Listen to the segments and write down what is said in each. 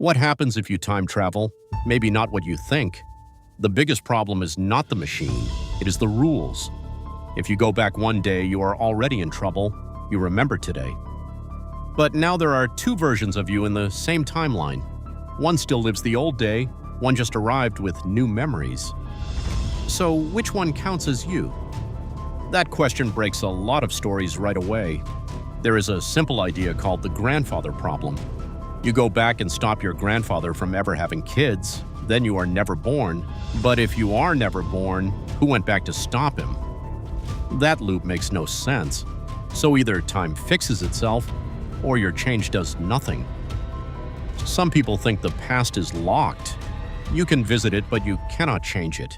What happens if you time travel? Maybe not what you think. The biggest problem is not the machine, it is the rules. If you go back one day, you are already in trouble. You remember today. But now there are two versions of you in the same timeline. One still lives the old day, one just arrived with new memories. So which one counts as you? That question breaks a lot of stories right away. There is a simple idea called the grandfather problem. You go back and stop your grandfather from ever having kids, then you are never born. But if you are never born, who went back to stop him? That loop makes no sense. So either time fixes itself, or your change does nothing. Some people think the past is locked. You can visit it, but you cannot change it.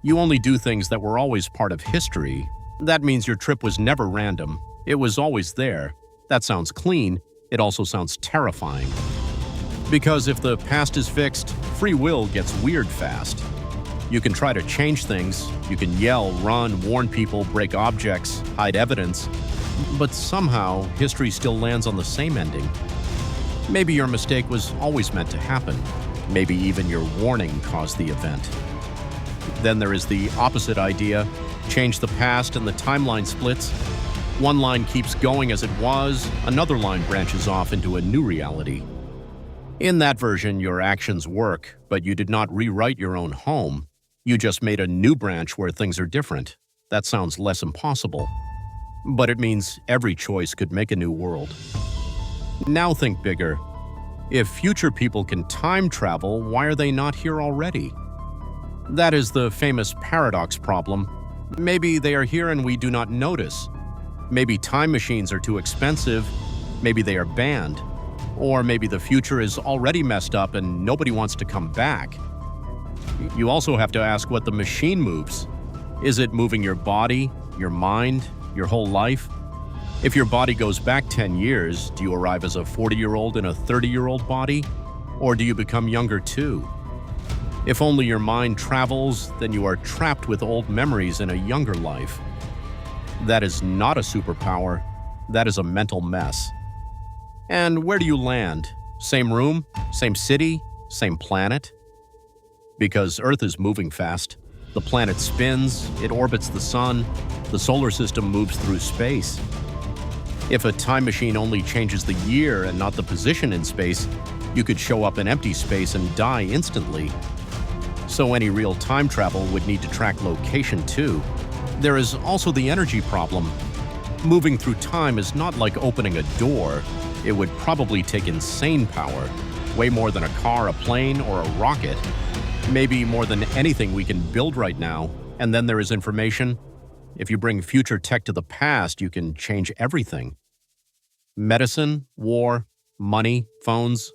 You only do things that were always part of history. That means your trip was never random. It was always there. That sounds clean. It also sounds terrifying. Because if the past is fixed, free will gets weird fast. You can try to change things. You can yell, run, warn people, break objects, hide evidence. But somehow, history still lands on the same ending. Maybe your mistake was always meant to happen. Maybe even your warning caused the event. Then there is the opposite idea. Change the past and the timeline splits. One line keeps going as it was, another line branches off into a new reality. In that version, your actions work, but you did not rewrite your own home. You just made a new branch where things are different. That sounds less impossible. But it means every choice could make a new world. Now think bigger. If future people can time travel, why are they not here already? That is the famous paradox problem. Maybe they are here and we do not notice. Maybe time machines are too expensive. Maybe they are banned. Or maybe the future is already messed up and nobody wants to come back. You also have to ask what the machine moves. Is it moving your body, your mind, your whole life? If your body goes back 10 years, do you arrive as a 40-year-old in a 30-year-old body? Or do you become younger too? If only your mind travels, then you are trapped with old memories in a younger life. That is not a superpower. That is a mental mess. And where do you land? Same room? Same city? Same planet? Because Earth is moving fast. The planet spins, it orbits the sun, the solar system moves through space. If a time machine only changes the year and not the position in space, you could show up in empty space and die instantly. So any real time travel would need to track location too. There is also the energy problem. Moving through time is not like opening a door. It would probably take insane power, way more than a car, a plane, or a rocket. Maybe more than anything we can build right now. And then there is information. If you bring future tech to the past, you can change everything. Medicine, war, money, phones,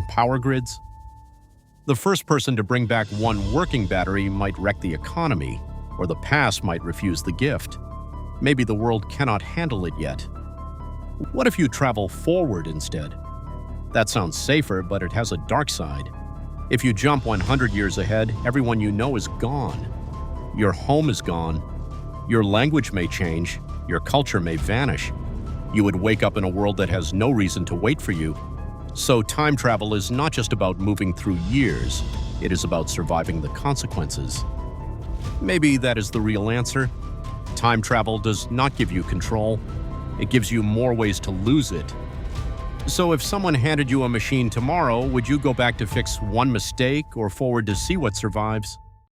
power grids. The first person to bring back one working battery might wreck the economy, or the past might refuse the gift. Maybe the world cannot handle it yet. What if you travel forward instead? That sounds safer, but it has a dark side. If you jump 100 years ahead, everyone you know is gone. Your home is gone. Your language may change. Your culture may vanish. You would wake up in a world that has no reason to wait for you. So time travel is not just about moving through years. It is about surviving the consequences. Maybe that is the real answer. Time travel does not give you control. It gives you more ways to lose it. So if someone handed you a machine tomorrow, would you go back to fix one mistake or forward to see what survives?